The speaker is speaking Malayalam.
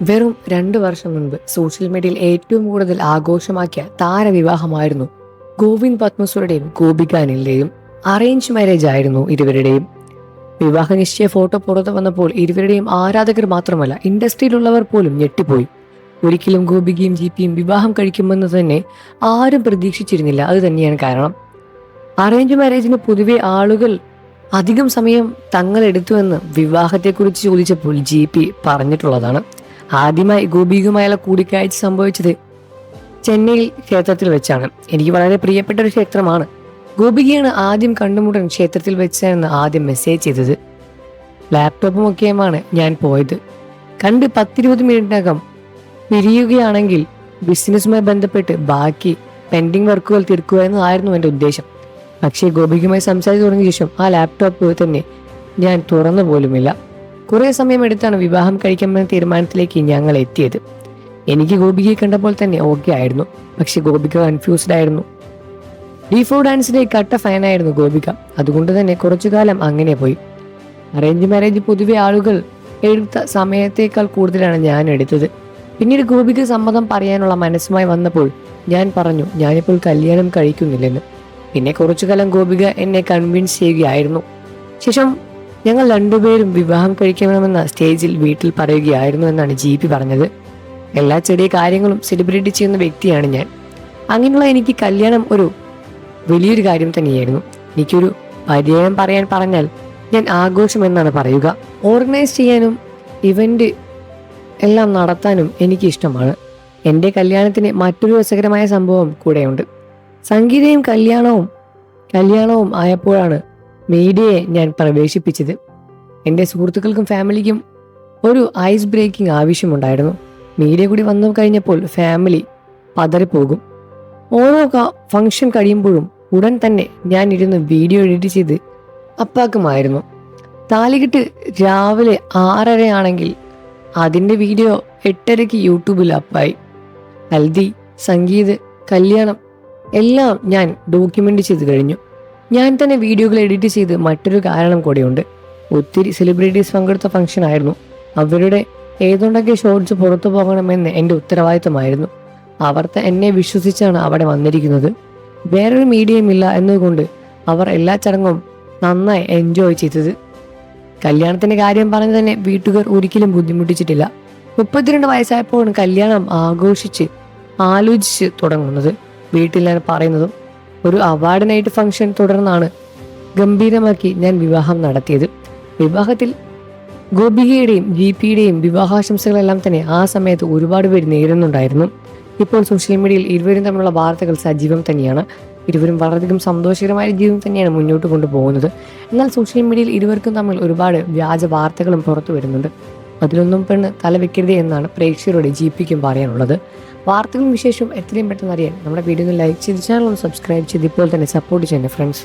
വെറും 2 വർഷം മുൻപ് സോഷ്യൽ മീഡിയയിൽ ഏറ്റവും കൂടുതൽ ആഘോഷമാക്കിയ താരവിവാഹമായിരുന്നു ഗോവിന്ദ് പത്മസുരുടെയും ഗോപിക അനിലിന്റെയും. അറേഞ്ച് മാരേജ് ആയിരുന്നു ഇരുവരുടെയും. വിവാഹ നിശ്ചയ ഫോട്ടോ പുറത്തു വന്നപ്പോൾ ഇരുവരുടെയും ആരാധകർ മാത്രമല്ല ഇൻഡസ്ട്രിയിലുള്ളവർ പോലും ഞെട്ടിപ്പോയി. ഒരിക്കലും ഗോപികയും ജിപിയും വിവാഹം കഴിക്കുമെന്ന് തന്നെ ആരും പ്രതീക്ഷിച്ചിരുന്നില്ല. അത് തന്നെയാണ് കാരണം. അറേഞ്ച് മാരേജിന് പൊതുവെ ആളുകൾ അധികം സമയം തങ്ങളെടുത്തുവെന്ന് വിവാഹത്തെക്കുറിച്ച് ചോദിച്ചപ്പോൾ ജിപി പറഞ്ഞിട്ടുള്ളതാണ്. ആദ്യമായി ഗോപികയുമായുള്ള കൂടിക്കാഴ്ച സംഭവിച്ചത് ചെന്നൈയിൽ ക്ഷേത്രത്തിൽ വെച്ചാണ്. എനിക്ക് വളരെ പ്രിയപ്പെട്ട ഒരു ക്ഷേത്രമാണ്. ഗോപികയാണ് ആദ്യം കണ്ടുമുട്ടൻ ക്ഷേത്രത്തിൽ വെച്ചാണ് ആദ്യം മെസ്സേജ് ചെയ്തത്. ലാപ്ടോപ്പും ഒക്കെയുമാണ് ഞാൻ പോയത്. കണ്ട് 10-20 മിനിറ്റിനകം പിരിയുകയാണെങ്കിൽ ബിസിനസ്സുമായി ബന്ധപ്പെട്ട് ബാക്കി പെൻഡിങ് വർക്കുകൾ തീർക്കുക എന്നതായിരുന്നു എൻ്റെ ഉദ്ദേശം. പക്ഷേ ഗോപികയുമായി സംസാരിച്ചു തുടങ്ങിയ ശേഷം ആ ലാപ്ടോപ്പ് തന്നെ ഞാൻ തുറന്നു പോലുമില്ല. കുറെ സമയം എടുത്താണ് വിവാഹം കഴിക്കാമെന്ന തീരുമാനത്തിലേക്ക് ഞങ്ങൾ എത്തിയത്. എനിക്ക് ഗോപികയെ കണ്ടപ്പോൾ തന്നെ ഓക്കെ ആയിരുന്നു. പക്ഷെ ഗോപിക കൺഫ്യൂസ്ഡ് ആയിരുന്നു. D4 ഡാൻസിന്റെ കട്ട ഫാനായിരുന്നു ഗോപിക. അതുകൊണ്ട് തന്നെ കുറച്ചു കാലം അങ്ങനെ പോയി. അറേഞ്ച് മാരേജ് പൊതുവെ ആളുകൾ എടുത്ത സമയത്തേക്കാൾ കൂടുതലാണ് ഞാൻ എടുത്തത്. പിന്നീട് ഗോപിക സമ്മതം പറയാനുള്ള മനസ്സുമായി വന്നപ്പോൾ ഞാൻ പറഞ്ഞു ഞാനിപ്പോൾ കല്യാണം കഴിക്കുന്നില്ലെന്ന്. പിന്നെ കുറച്ചു കാലം ഗോപിക എന്നെ കൺവിൻസ് ചെയ്യുകയായിരുന്നു. ശേഷം ഞങ്ങൾ രണ്ടുപേരും വിവാഹം കഴിക്കണമെന്ന സ്റ്റേജിൽ വീട്ടിൽ പറയുകയായിരുന്നു എന്നാണ് ജിപി പറഞ്ഞത്. എല്ലാ ചെറിയ കാര്യങ്ങളും സെലിബ്രേറ്റ് ചെയ്യുന്ന വ്യക്തിയാണ് ഞാൻ. അങ്ങനെയുള്ള എനിക്ക് കല്യാണം ഒരു വലിയൊരു കാര്യം തന്നെയായിരുന്നു. എനിക്കൊരു പര്യായം പറയാൻ പറഞ്ഞാൽ ഞാൻ ആഘോഷം എന്നാണ് പറയുക. ഓർഗനൈസ് ചെയ്യാനും ഇവന്റ് എല്ലാം നടത്താനും എനിക്ക് ഇഷ്ടമാണ്. എൻ്റെ കല്യാണത്തിന് മറ്റൊരു രസകരമായ സംഭവം കൂടെയുണ്ട്. സംഗീതയും കല്യാണവും ആയപ്പോഴാണ് മീഡിയയെ ഞാൻ പ്രവേശിപ്പിച്ചത്. എൻ്റെ സുഹൃത്തുക്കൾക്കും ഫാമിലിക്കും ഒരു ഐസ് ബ്രേക്കിംഗ് ആവശ്യമുണ്ടായിരുന്നു. മീഡിയ കൂടി വന്നു കഴിഞ്ഞപ്പോൾ ഫാമിലി പതറിപ്പോകും. ഓരോ ഫംഗ്ഷൻ കഴിയുമ്പോഴും ഉടൻ തന്നെ ഞാൻ ഇരുന്ന് വീഡിയോ എഡിറ്റ് ചെയ്ത് അപ്പാക്കുമായിരുന്നു. താലികെട്ട് രാവിലെ 6:30 ആണെങ്കിൽ അതിൻ്റെ വീഡിയോ 8:30 യൂട്യൂബിൽ അപ്പായി. ഹൽദി, സംഗീത്, കല്യാണം എല്ലാം ഞാൻ ഡോക്യുമെന്റ് ചെയ്ത് കഴിഞ്ഞു. ഞാൻ തന്നെ വീഡിയോകൾ എഡിറ്റ് ചെയ്ത്. മറ്റൊരു കാരണം കൂടെയുണ്ട്. ഒത്തിരി സെലിബ്രിറ്റീസ് പങ്കെടുത്ത ഫംഗ്ഷൻ ആയിരുന്നു. അവരുടെ ഏതൊണ്ടൊക്കെ ഷോർട്സ് പുറത്തു പോകണമെന്ന് എൻ്റെ ഉത്തരവാദിത്തമായിരുന്നു. അവർ എന്നെ വിശ്വസിച്ചാണ് അവിടെ വന്നിരിക്കുന്നത്. വേറൊരു മീഡിയയും ഇല്ല എന്നതുകൊണ്ട് അവർ എല്ലാ ചടങ്ങും നന്നായി എൻജോയ് ചെയ്തത്. കല്യാണത്തിന്റെ കാര്യം പറഞ്ഞു തന്നെ വീട്ടുകാർ ഒരിക്കലും ബുദ്ധിമുട്ടിച്ചിട്ടില്ല. 32 വയസ്സായപ്പോഴാണ് കല്യാണം ആലോചിച്ച് തുടങ്ങുന്നത്. വീട്ടിൽ ഞാൻ പറയുന്നതും ഒരു അവാർഡ് നൈറ്റ് ഫംഗ്ഷൻ തുടർന്നാണ് ഗംഭീരമാക്കി ഞാൻ വിവാഹം നടത്തിയത്. വിവാഹത്തിൽ ഗോപികയുടെയും ജിപിയുടെയും വിവാഹാശംസകളെല്ലാം തന്നെ ആ സമയത്ത് ഒരുപാട് പേര് നേരുന്നുണ്ടായിരുന്നു. ഇപ്പോൾ സോഷ്യൽ മീഡിയയിൽ ഇരുവരും തമ്മിലുള്ള വാർത്തകൾ സജീവം തന്നെയാണ്. ഇരുവരും വളരെയധികം സന്തോഷകരമായ ജീവിതം തന്നെയാണ് മുന്നോട്ട് കൊണ്ടുപോകുന്നത്. എന്നാൽ സോഷ്യൽ മീഡിയയിൽ ഇരുവർക്കും തമ്മിൽ ഒരുപാട് വ്യാജ വാർത്തകളും പുറത്തു വരുന്നുണ്ട്. അതിലൊന്നും പെണ്ണ് തലവെക്കരുത് എന്നാണ് പ്രേക്ഷകരുടെ ജിപിക്കും പറയാനുള്ളത്. വാർത്തകളും വിശേഷവും എത്രയും പെട്ടെന്ന് അറിയാൻ നമ്മുടെ വീഡിയോ ഒന്ന് ലൈക്ക് ചെയ്ത് ചാനൽ ഒന്ന് സബ്സ്ക്രൈബ് ചെയ്ത് ഇപ്പോൾ തന്നെ സപ്പോർട്ട് ചെയ്യുന്നത് ഫ്രണ്ട്സ്.